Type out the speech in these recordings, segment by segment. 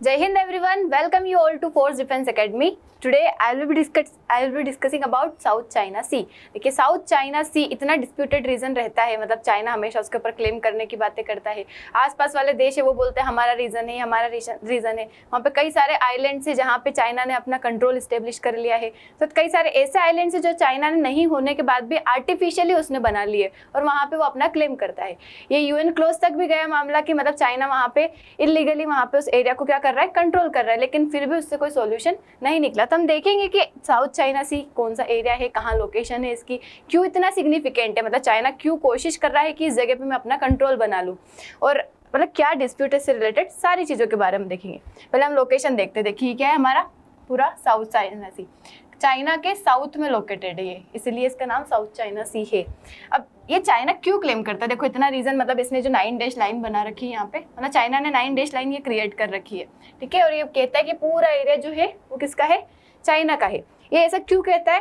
Jai Hind everyone, welcome you all to Force Defense Academy. Today I will be discussing about South China Sea. देखिए south China सी इतना disputed reason रहता है, मतलब China हमेशा उसके ऊपर क्लेम करने की बातें करता है। आसपास वाले देश है वो बोलते हैं हमारा रीजन है, हमारा रीजन है। वहाँ पे कई सारे आइलैंड्स है जहाँ पे चाइना ने अपना कंट्रोल इस्टेब्लिश कर लिया है। तो कई सारे ऐसे आइलैंड्स है जो चाइना ने नहीं होने के बाद भी आर्टिफिशियली उसने बना लिए और वहाँ पे वो अपना क्लेम करता है। ये यूएन क्लोज तक भी गया मामला कि मतलब चाइना वहाँ पे इलीगली वहाँ पे उस एरिया को क्या कर रहा है, कंट्रोल कर रहा है, लेकिन फिर भी उससे कोई सॉल्यूशन नहीं निकला। तो हम देखेंगे कि साउथ चाइना सी कौन सा एरिया है, कहाँ लोकेशन है इसकी, क्यों इतना सिग्निफिकेंट है, मतलब चाइना क्यों कोशिश कर रहा है कि इस जगह पे मैं अपना कंट्रोल बना लूँ, और मतलब क्या डिस्प्यूट है इससे रिलेटेड सारी चीज़ों के बारे में देखेंगे। पहले हम लोकेशन देखते हैं। देखिए क्या है हमारा पूरा साउथ चाइना सी, चाइना के साउथ में लोकेटेड है ये, इसलिए इसका नाम साउथ चाइना सी है। अब ये चाइना क्यों क्लेम करता है, देखो इतना रीजन, मतलब इसने जो 9 डैश लाइन बना रखी है यहाँ पे, मतलब चाइना ने 9 डैश लाइन ये क्रिएट कर रखी है, ठीक है। और ये कहता है कि पूरा एरिया जो है वो किसका है, चाइना का है। ये ऐसा क्यों कहता है,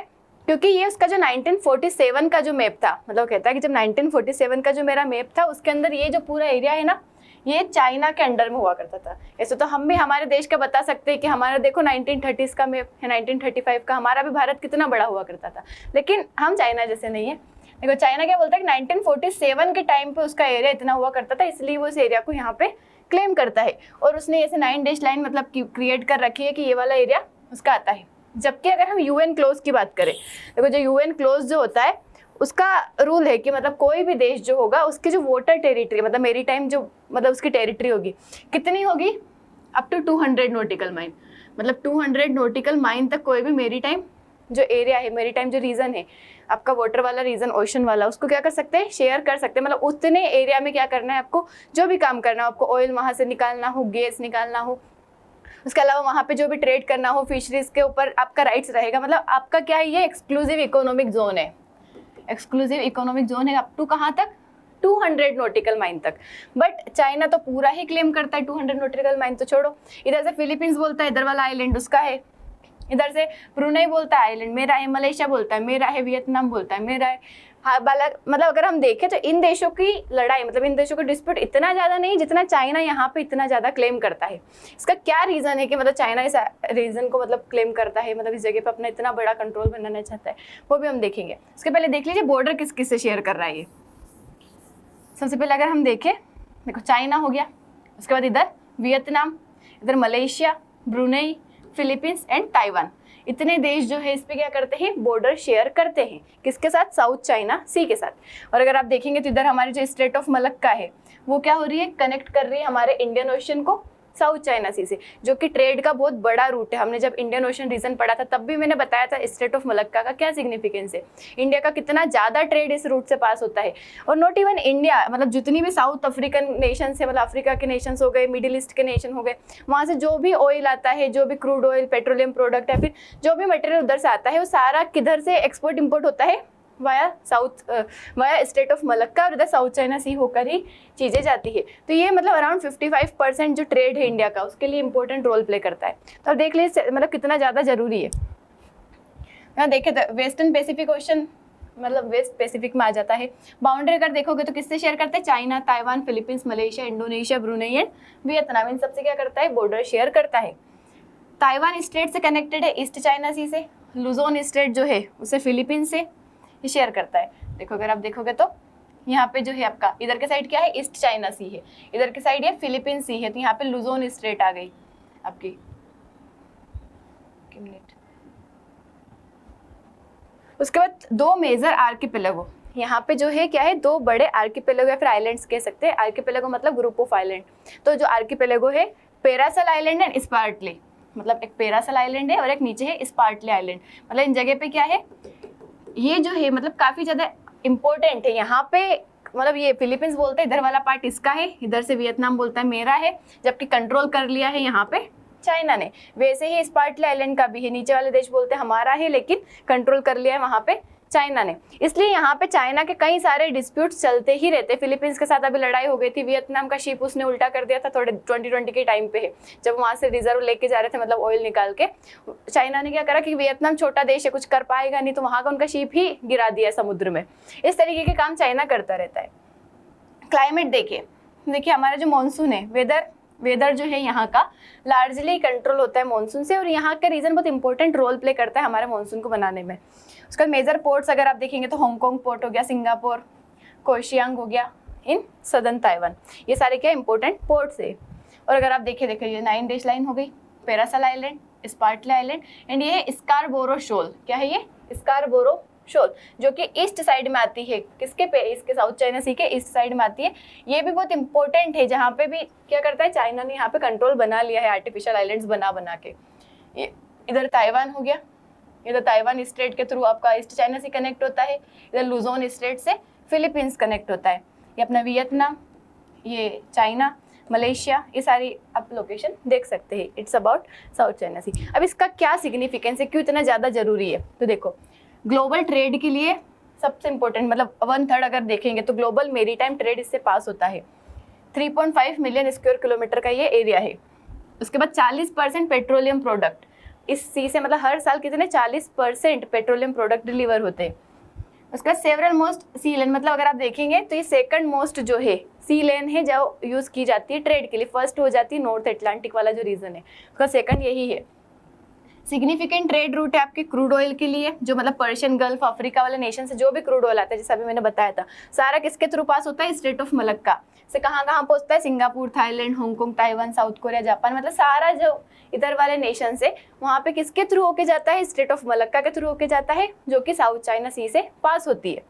क्योंकि ये उसका जो 1947 का जो मैप था, मतलब कहता है कि जब 1947 का जो मेरा मैप था उसके अंदर ये जो पूरा एरिया है ना, ये चाइना के अंडर में हुआ करता था। ऐसे तो हम भी हमारे देश का बता सकते हैं कि हमारा देखो 1930s का मैप है, 1935 का, हमारा भी भारत कितना बड़ा हुआ करता था, लेकिन हम चाइना जैसे नहीं है। देखो चाइना क्या बोलता है कि 1947 के टाइम पे उसका एरिया इतना हुआ करता था, इसलिए वो इस एरिया को यहाँ पे क्लेम करता है। और उसने ऐसे 9 डैश लाइन मतलब क्रिएट कर रखी है कि ये वाला एरिया उसका आता है। जबकि अगर हम यूएन क्लोज की बात करें, देखो जो यूएन क्लोज जो होता है उसका रूल है कि मतलब कोई भी देश जो होगा उसकी जो वाटर टेरिटरी, मतलब मेरी टाइम जो मतलब उसकी टेरिटरी होगी कितनी होगी, अप टू 200 नॉटिकल माइल, मतलब 200 नॉटिकल माइल तक कोई भी मेरी टाइम जो एरिया है, मेरी टाइम जो रीजन है आपका वाटर वाला रीजन, ओशन वाला, उसको क्या कर सकते हैं, शेयर कर सकते हैं। मतलब उतने एरिया में क्या करना है आपको, जो भी काम करना हो, आपको ऑयल वहाँ से निकालना हो, गैस निकालना हो, उसके अलावा वहाँ पे जो भी ट्रेड करना हो, फिशरीज के ऊपर आपका राइट्स रहेगा। मतलब आपका क्या है, ये एक्सक्लूसिव इकोनॉमिक जोन है, एक्सक्लूसिव इकोनॉमिक जोन है अप टू कहाँ तक, 200 नॉटिकल माइल तक। बट चाइना तो पूरा ही क्लेम करता है 200 नॉटिकल माइल। तो छोड़ो, इधर से फिलीपींस बोलता है इधर वाला आइलैंड उसका है, इधर से ब्रुनेई बोलता है आइलैंड मेरा है, मलेशिया बोलता है मेरा है, वियतनाम बोलता है मेरा है। हाँ मतलब अगर हम देखें तो इन देशों की लड़ाई, मतलब इन देशों का डिस्प्यूट इतना ज़्यादा नहीं जितना चाइना यहाँ पे इतना ज़्यादा क्लेम करता है। इसका क्या रीज़न है कि मतलब चाइना इस रीजन को मतलब क्लेम करता है, मतलब इस जगह पे अपना इतना बड़ा कंट्रोल बनाना चाहता है, वो भी हम देखेंगे। उसके पहले देख लीजिए बॉर्डर किस किस से शेयर कर रहा है ये। सबसे पहले अगर हम देखें, देखो चाइना हो गया, उसके बाद इधर वियतनाम, इधर Malaysia, Brunei, Philippines and Taiwan, इतने देश जो है इस पे क्या करते हैं, बॉर्डर शेयर करते हैं। किसके साथ, साउथ चाइना सी के साथ। और अगर आप देखेंगे तो इधर हमारी जो स्ट्रेट ऑफ मलक्का है वो क्या हो रही है, कनेक्ट कर रही है हमारे इंडियन ओशन को साउथ चाइना सी से, जो कि ट्रेड का बहुत बड़ा रूट है। हमने जब इंडियन ओशन रीजन पढ़ा था तब भी मैंने बताया था स्ट्रेट ऑफ मलक्का का क्या सिग्निफिकेंस है, इंडिया का कितना ज़्यादा ट्रेड इस रूट से पास होता है। और नॉट इवन इंडिया, मतलब जितनी भी साउथ अफ्रीकन नेशंस है, मतलब अफ्रीका के नेशंस हो गए, मिडिल ईस्ट के नेशन हो गए, वहाँ से जो भी ऑयल आता है, जो भी क्रूड ऑयल, पेट्रोलियम प्रोडक्ट है, फिर जो भी मटेरियल उधर से आता है वो सारा किधर से एक्सपोर्ट इम्पोर्ट होता है, वाया स्टेट ऑफ मलक्का, और इधर साउथ चाइना सी होकर ही चीज़ें जाती है। तो ये मतलब अराउंड 55% जो ट्रेड है इंडिया का उसके लिए इंपॉर्टेंट रोल प्ले करता है। तो अब देख लीजिए मतलब कितना ज़्यादा जरूरी है। यहाँ देखे तो वेस्टर्न पैसिफिक ओशन मतलब वेस्ट पैसिफिक में आ जाता है। बाउंड्री अगर देखोगे तो किससे शेयर करते हैं, China, Taiwan, Philippines, Malaysia, Indonesia, Brunei and Vietnam, इन सबसे क्या करता है, बॉर्डर शेयर करता है। ताइवान स्टेट से कनेक्टेड है ईस्ट चाइना सी से, लुजोन स्टेट जो है उसे फिलीपींस से शेयर करता है। देखो अगर आप देखोगे तो यहाँ पे जो है आपका इधर के साइड क्या है, ईस्ट चाइना सी है, इधर के साइड ये फिलीपींस सी है, तो यहाँ पे लुजोन स्टेट आ गई आपकी। मिनट, उसके बाद 2 मेजर आर्किपेलागो, यहाँ पे जो है क्या है, 2 बड़े आर्किपेलागो या फिर आइलैंड्स कह सकते हैं। आर्किपेलागो मतलब ग्रुप ऑफ आइलैंड। तो जो आर्किपेलागो है, पैरासल आइलैंड एंड स्पार्टले, मतलब एक पैरासल आइलैंड है और एक नीचे है स्पार्टले आइलैंड। मतलब इन जगह पे क्या है, ये जो है मतलब काफ़ी ज़्यादा इम्पोर्टेंट है। यहाँ पे मतलब ये फिलीपींस बोलते हैं इधर वाला पार्ट इसका है, इधर से वियतनाम बोलता है मेरा है, जबकि कंट्रोल कर लिया है यहाँ पे चाइना ने। वैसे ही स्पार्टले आइलैंड का भी है, नीचे वाले देश बोलते हैं हमारा है, लेकिन कंट्रोल कर लिया है वहाँ पे चाइना ने। इसलिए यहाँ पे चाइना के कई सारे डिस्प्यूट्स चलते ही रहते। फिलीपींस के साथ अभी लड़ाई हो गई थी, वियतनाम का शिप उसने उल्टा कर दिया था, थोड़े 2020 के टाइम पे है, जब वहाँ से रिजर्व लेके जा रहे थे, मतलब ऑयल निकाल के। चाइना ने क्या करा कि वियतनाम छोटा देश है, कुछ कर पाएगा नहीं, तो वहाँ का उनका शिप ही गिरा दिया समुद्र में। इस तरीके के काम चाइना करता रहता है। क्लाइमेट देखिए हमारा जो मानसून है, वेदर वेदर जो है यहाँ का लार्जली कंट्रोल होता है मॉनसून से, और यहाँ का रीजन बहुत इंपॉर्टेंट रोल प्ले करता है हमारे मॉनसून को बनाने में। उसके बाद मेजर पोर्ट्स अगर आप देखेंगे तो हांगकांग पोर्ट हो गया, सिंगापुर, कोशियांग हो गया इन सदर्न ताइवान, ये सारे क्या इंपॉर्टेंट पोर्ट्स है। और अगर आप देखिए ये 9 डेज लाइन हो गई, पैरासल आइलैंड, स्पार्टले आइलैंड, एंड ये स्कारबोरो शोल, क्या है ये स्कारबोरो शोल, जो कि ईस्ट साइड में आती है, किसके पे, इसके साउथ चाइना सी के ईस्ट साइड में आती है। ये भी बहुत इंपॉर्टेंट है, जहाँ पे भी क्या करता है चाइना ने यहाँ पे कंट्रोल बना लिया है आर्टिफिशियल आइलैंड्स बना के। ये इधर ताइवान हो गया, इधर ताइवान स्ट्रेट के थ्रू आपका ईस्ट चाइना सी कनेक्ट होता है, इधर लुजोन स्ट्रेट से फिलीपींस कनेक्ट होता है, ये अपना वियतनाम, ये चाइना, मलेशिया, ये सारी आप लोकेशन देख सकते हैं। इट्स अबाउट साउथ चाइना सी। अब इसका क्या सिग्निफिकेंस है, क्यों इतना ज़्यादा जरूरी है, तो देखो ग्लोबल ट्रेड के लिए सबसे इंपॉर्टेंट, मतलब 1/3 अगर देखेंगे तो ग्लोबल मेरीटाइम ट्रेड इससे पास होता है। 3.5 मिलियन स्क्वायर किलोमीटर का ये एरिया है। उसके बाद 40% पेट्रोलियम प्रोडक्ट इस सी से, मतलब हर साल कितने 40% पेट्रोलियम प्रोडक्ट डिलीवर होते हैं। उसका सेवरल मोस्ट सी लेन, मतलब अगर आप देखेंगे तो ये सेकंड मोस्ट जो है सी लेन है जो यूज़ की जाती है ट्रेड के लिए। फर्स्ट हो जाती है नॉर्थ अटलांटिक वाला जो रीजन है, उसका सेकंड यही है। सिग्निफिकेंट ट्रेड रूट है आपके क्रूड ऑयल के लिए, जो मतलब पर्शियन गल्फ, अफ्रीका वाले नेशन से जो भी क्रूड ऑयल आता है, जैसे अभी मैंने बताया था, सारा किसके थ्रू पास होता है, स्ट्रेट ऑफ मलक्का से। कहाँ पहुंचता है, Singapore, Thailand, Hong Kong, Taiwan, south Korea, Japan, मतलब सारा जो इधर वाले नेशन से वहाँ पे किसके थ्रू होके जाता है, स्ट्रेट ऑफ मलक्का के थ्रू होके जाता है, जो कि साउथ चाइना सी से पास होती है।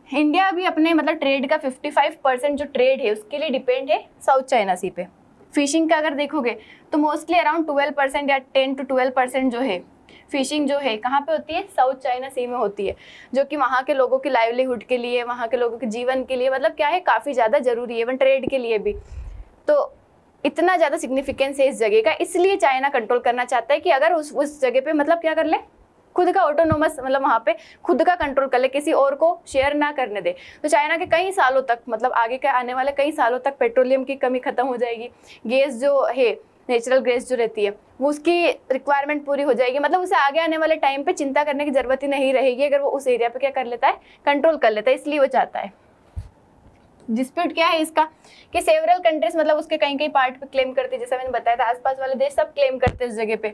इंडिया भी अपने मतलब ट्रेड का 55% जो ट्रेड है उसके लिए डिपेंड है साउथ चाइना सी पे। फिशिंग का अगर देखोगे तो मोस्टली अराउंड 12% या 10 to 12% जो है फिशिंग जो है कहाँ पे होती है, साउथ चाइना सी में होती है, जो कि वहाँ के लोगों की लाइवलीहुड के लिए, वहाँ के लोगों के जीवन के लिए, मतलब क्या है, काफ़ी ज़्यादा ज़रूरी है, इवन ट्रेड के लिए भी। तो इतना ज़्यादा सिग्निफिकेंस है इस जगह का, इसलिए चाइना कंट्रोल करना चाहता है कि अगर उस जगह पे मतलब क्या कर ले, खुद का ऑटोनोमस, मतलब वहाँ पे खुद का कंट्रोल कर ले, किसी और को शेयर ना करने दे। तो चाइना के कई सालों तक, मतलब आगे के आने वाले कई सालों तक पेट्रोलियम की कमी खत्म हो जाएगी, गैस जो है नेचुरल गैस जो रहती है वो उसकी रिक्वायरमेंट पूरी हो जाएगी, मतलब उसे आगे आने वाले टाइम पे चिंता करने की जरूरत ही नहीं रहेगी अगर वो उस एरिया पे क्या कर लेता है, कंट्रोल कर लेता है। इसलिए वो चाहता है। डिस्प्यूट क्या है इसका कि सेवरल कंट्रीज मतलब उसके कई पार्ट पे क्लेम करते हैं, जैसा मैंने बताया था, आसपास वाले देश सब क्लेम करते हैं उस जगह पे।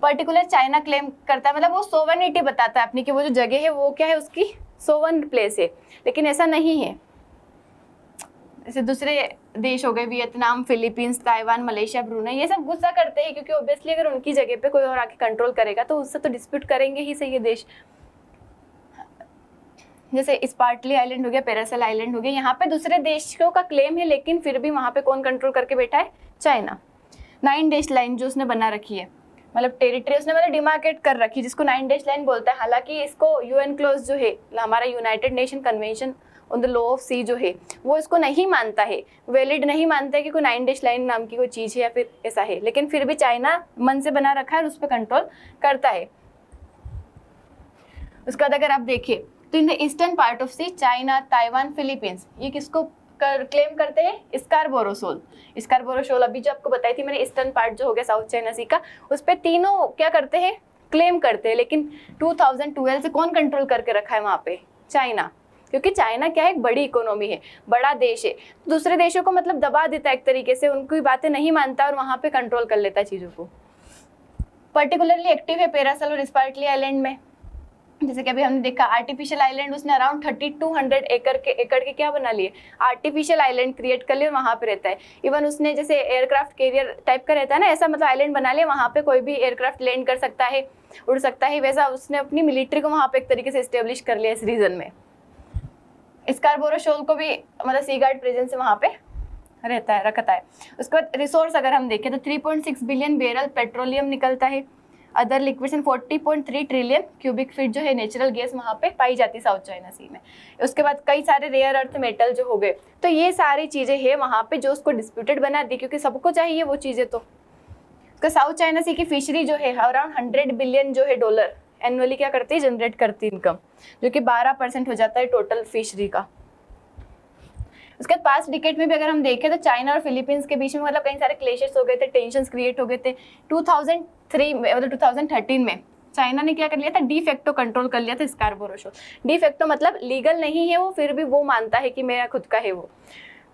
पर्टिकुलर चाइना क्लेम करता है, मतलब वो सोवरेनिटी बताता है अपनी कि वो जो जगह है वो क्या है, उसकी सोवन प्लेस है, लेकिन ऐसा नहीं है। जैसे दूसरे देश हो गए, Vietnam, Philippines, Taiwan, Malaysia, Brunei, ये सब गुस्सा करते हैं क्योंकि ऑब्वियसली अगर उनकी जगह पे कोई और आके कंट्रोल करेगा तो उससे तो डिस्प्यूट करेंगे ही सही ये देश। जैसे स्पार्टली आइलैंड हो गया, पैरासल आइलैंड हो गया, यहाँ पे दूसरे देशों का क्लेम है, लेकिन फिर भी वहाँ पे कौन कंट्रोल करके बैठा है, चाइना। 9 डेज लाइन जो उसने बना रखी है, मतलब टेरिटरी उसने मतलब डिमार्केट कर रखी, जिसको 9 डेज लाइन बोलता है। हालांकि इसको यूएन क्लोज जो है, हमारा United Nation Convention on the law of sea जो है, वो इसको नहीं मानता है, वैलिड नहीं मानता है कि कोई 9 डेज लाइन नाम की कोई चीज़ है या फिर ऐसा है, लेकिन फिर भी चाइना मन से बना रखा है और उस पर कंट्रोल करता है। उसके बाद अगर आप देखें तो in the eastern part of sea, China, Taiwan, Philippines, ये किसको क्लेम करते हैं, स्कारबोरो शोल। स्कारबोरो शोल अभी जो आपको बताई थी मैंने, ईस्टर्न पार्ट जो हो गया साउथ चाइना सी का, उस पर तीनों क्या करते हैं, क्लेम करते हैं। लेकिन 2012 से कौन कंट्रोल करके रखा है वहाँ पे, चाइना, क्योंकि चाइना क्या है, एक बड़ी इकोनॉमी है, बड़ा देश है, दूसरे देशों को मतलब दबा देता है एक तरीके से, उनकी बातें नहीं मानता और वहाँ पे कंट्रोल कर लेता है चीज़ों को। पर्टिकुलरली एक्टिव है पैरासल और स्पार्टली आइलैंड में। जैसे कि अभी हमने देखा आर्टिफिशियल आइलैंड उसने अराउंड 3200 एकड़ के क्या बना लिए, आर्टिफिशियल आइलैंड क्रिएट कर लिए और वहाँ पे रहता है। इवन उसने जैसे एयरक्राफ्ट कैरियर टाइप का रहता है ना, ऐसा मतलब आइलैंड बना लिया, वहाँ पे कोई भी एयरक्राफ्ट लैंड कर सकता है, उड़ सकता है, वैसा उसने अपनी मिलिट्री को वहाँ पे एक तरीके से इस्टेब्लिश कर लिया इस रीजन में। स्कारबोरो शोल को भी मतलब सी गार्ड प्रेजेंस वहाँ पे रहता है, रखता है। उसके बाद रिसोर्स अगर हम देखें तो 3.6 बिलियन बैरल पेट्रोलियम निकलता है, other liquids and 40.3 trillion cubic feet जो है नेचुरल गैस वहाँ पे पाई जाती है साउथ चाइना सी में। उसके बाद कई सारे रेयर अर्थ मेटल जो हो गए, तो ये सारी चीज़ें हैं वहाँ पे जो उसको डिस्प्यूटेड बना दी, क्योंकि सबको चाहिए वो चीज़ें। तो उसका साउथ चाइना सी की फिशरी जो है अराउंड 100 बिलियन जो है डॉलर एनुअली क्या करती है, जनरेट करती है इनकम, जो कि 12% हो जाता है टोटल फिशरी का। उसके बाद पास्ट डिकेड में भी अगर हम देखें तो चाइना और फिलीपींस के बीच में मतलब कई सारे क्लेशेस हो गए थे, टेंशंस क्रिएट हो गए थे। 2003 में मतलब 2013 में चाइना ने क्या कर लिया था, डी फैक्टो कंट्रोल कर लिया था स्कारबोरो शोल। डी फैक्टो मतलब लीगल नहीं है वो, फिर भी वो मानता है कि मेरा खुद का है वो।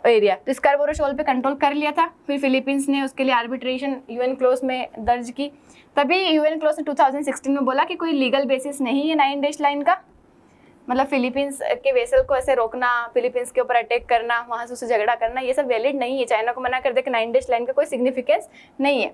एरिया। तो स्कार्बोरो शोल पे कंट्रोल कर लिया था, फिर फिलीपींस ने उसके लिए आर्बिट्रेशन यूएन क्लोज में दर्ज की। तभी यूएन क्लोज ने 2016 में बोला कि कोई लीगल बेसिस नहीं है 9 डैश लाइन का, मतलब फिलीपींस के वेसल को ऐसे रोकना, फिलीपींस के ऊपर अटैक करना, वहाँ से उससे झगड़ा करना, ये सब वैलिड नहीं है। चाइना को मना कर दे कि 9 डैश लाइन का कोई सिग्निफिकेंस नहीं है,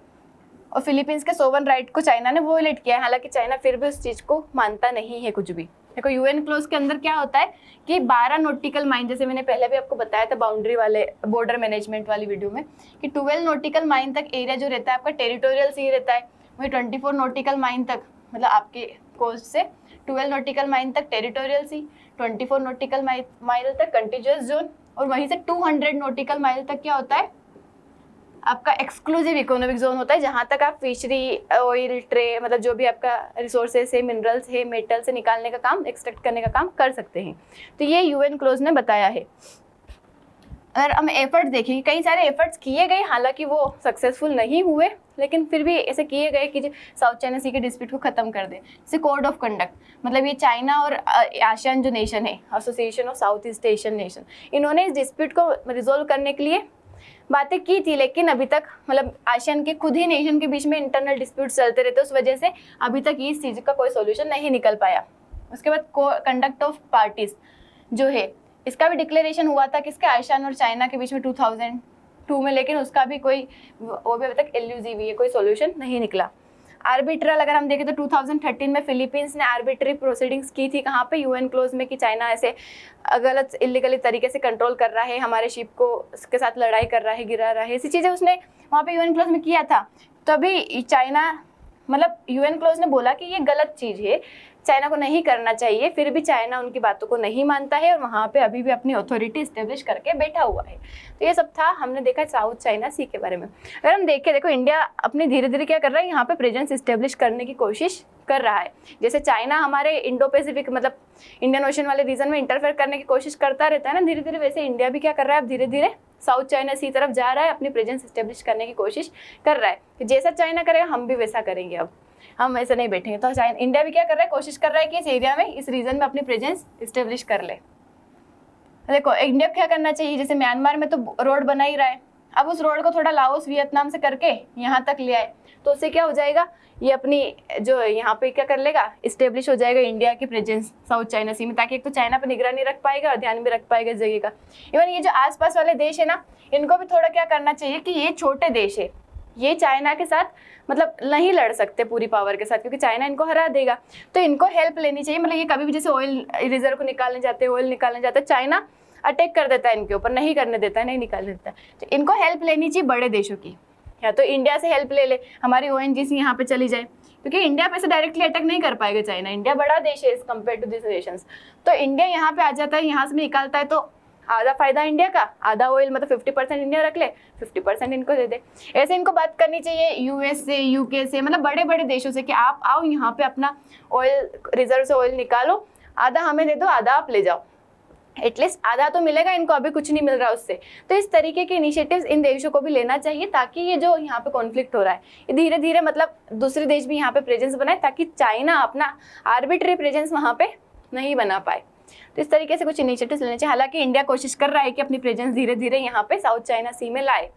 और फिलीपींस के सोवन राइट को चाइना ने वोलेट किया है। हालांकि चाइना फिर भी उस चीज़ को मानता नहीं है कुछ भी। देखो यूएन क्लोज के अंदर क्या होता है कि 12 नॉटिकल माइल, जैसे मैंने पहले भी आपको बताया था बाउंड्री वाले बॉर्डर मैनेजमेंट वाली वीडियो में, कि 12 नॉटिकल माइल तक एरिया जो रहता है आपका टेरिटोरियल सी रहता है। वही 24 नॉटिकल माइल तक, मतलब आपके कोस्ट से 12 नॉटिकल माइल तक टेरिटोरियल सी, 24 नॉटिकल माइल तक कंटिजियस जोन, और वहीं से 200 नॉटिकल माइल तक क्या होता है आपका एक्सक्लूसिव इकोनॉमिक जोन होता है, जहाँ तक आप फिशरी, ऑयल, ट्रे, मतलब जो भी आपका रिसोर्सेस है, मिनरल्स है, मेटल से निकालने का काम, एक्सट्रैक्ट करने का काम कर सकते हैं। तो ये यूएन क्लोज ने बताया है। अगर हम एफर्ट देखें, कई सारे एफर्ट्स किए गए, हालांकि वो सक्सेसफुल नहीं हुए, लेकिन फिर भी ऐसे किए गए कि साउथ चाइना सी के डिस्प्यूट को खत्म कर दें। जैसे कोड ऑफ कंडक्ट, मतलब ये चाइना और आसियान जो नेशन है, association of south east Asian nation, इन्होंने इस डिस्प्यूट को रिजोल्व करने के लिए बातें की थी, लेकिन अभी तक, मतलब आसियान के खुद ही नेशन के बीच में इंटरनल डिस्प्यूट चलते रहते, उस वजह से अभी तक इस चीज़ का कोई सोल्यूशन नहीं निकल पाया। उसके बाद कंडक्ट ऑफ पार्टीज जो है, इसका भी डिक्लेरेशन हुआ था किसके, आसियान और चाइना के बीच में 2002 में, लेकिन उसका भी कोई, वो भी अभी तक एल्यूजिव है, कोई सोल्यूशन नहीं निकला। आर्बिट्रल अगर हम देखें तो 2013 में फिलीपींस ने आर्बिट्री प्रोसीडिंग्स की थी, कहाँ पे, यूएन क्लोज में, कि चाइना ऐसे गलत इलीगली तरीके से कंट्रोल कर रहा है, हमारे शिप को उसके साथ लड़ाई कर रहा है, गिरा रहा है, ऐसी चीज़ें उसने वहाँ पे यूएन क्लोज में किया था। तभी चाइना, मतलब यूएन क्लोज ने बोला कि ये गलत चीज़ है, चाइना को नहीं करना चाहिए, फिर भी चाइना उनकी बातों को नहीं मानता है और वहाँ पे अभी भी अपनी अथॉरिटी इस्टेब्लिश करके बैठा हुआ है। तो ये सब था, हमने देखा साउथ चाइना सी के बारे में। अगर हम देखें, देखो इंडिया अपनी धीरे धीरे क्या कर रहा है, यहाँ पे प्रेजेंस इस्टेब्लिश करने की कोशिश कर रहा है। जैसे चाइना हमारे इंडो पैसिफिक, मतलब इंडियन ओशन वाले रीजन में इंटरफेयर करने की कोशिश करता रहता है ना धीरे धीरे, वैसे इंडिया भी क्या कर रहा है, अब धीरे धीरे साउथ चाइना सी तरफ जा रहा है, अपनी प्रेजेंस इस्टेब्लिश करने की कोशिश कर रहा है। कि जैसा चाइना करेगा हम भी वैसा करेंगे, अब हम ऐसे नहीं बैठेंगे। तो चाइना, इंडिया भी क्या कर रहा है, कोशिश कर रहा है कि इस एरिया में, इस रीजन में अपनी प्रेजेंस इस्टेब्लिश कर ले। देखो इंडिया को क्या करना चाहिए, जैसे म्यांमार में तो रोड बना ही रहा है, अब उस रोड को थोड़ा लाओस, वियतनाम से करके यहाँ तक ले आए, तो उससे क्या हो जाएगा, ये अपनी जो यहाँ पे क्या कर लेगा, इस्टेब्लिश हो जाएगा इंडिया की प्रेजेंस साउथ चाइना सी में, ताकि एक तो चाइना पर निगरानी रख पाएगा और ध्यान भी रख पाएगा इस जगह का। इवन ये जो आसपास वाले देश है ना, इनको भी थोड़ा क्या करना चाहिए कि ये छोटे देश है, ये चाइना के साथ मतलब नहीं लड़ सकते पूरी पावर के साथ, क्योंकि चाइना इनको हरा देगा, तो इनको हेल्प लेनी चाहिए। मतलब ये कभी भी जैसे ऑयल रिजर्व को निकालने जाते हैं, ऑयल निकालने जाते हैं, चाइना अटैक कर देता है इनके ऊपर, नहीं करने देता है, नहीं निकालने देता है, तो इनको हेल्प लेनी चाहिए बड़े देशों की। या तो इंडिया से हेल्प ले ले, हमारी ONGC यहाँ पे चली जाए, क्योंकि इंडिया पे से डायरेक्टली अटैक नहीं कर पाएगा चाइना, इंडिया बड़ा देश है as compare to this nations. तो इंडिया यहाँ पे आ जाता है, यहाँ से निकालता है, तो आधा फायदा इंडिया का, आधा ऑयल, मतलब 50% इंडिया रख ले, 50% इनको दे दे। ऐसे इनको बात करनी चाहिए US से, UK से, मतलब बड़े बड़े देशों से, कि आप आओ यहाँ पे अपना ऑयल रिजर्व से ऑयल निकालो, आधा हमें दे दो, आधा आप ले जाओ, एटलीस्ट आधा तो मिलेगा इनको, अभी कुछ नहीं मिल रहा उससे। तो इस तरीके के इनिशिएटिव्स इन देशों को भी लेना चाहिए, ताकि ये जो यहाँ पे कॉन्फ्लिक्ट हो रहा है, ये धीरे धीरे मतलब दूसरे देश भी यहाँ पे प्रेजेंस बनाए, ताकि चाइना अपना आर्बिट्री प्रेजेंस वहाँ पे नहीं बना पाए। तो इस तरीके से कुछ इनिशिएटिव्स लेने चाहिए। हालांकि इंडिया कोशिश कर रहा है कि अपनी प्रेजेंस धीरे धीरे यहाँ पे साउथ चाइना सी में लाए,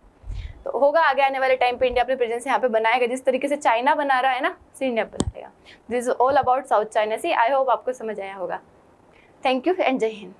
तो होगा आगे आने वाले टाइम पे इंडिया अपनी प्रेजेंस यहाँ पे बनाएगा, जिस तरीके से चाइना बना रहा है ना, से इंडिया बनाएगा। This is all about South China Sea. I hope आपको समझ आया होगा। थैंक यू एंड जय हिंद।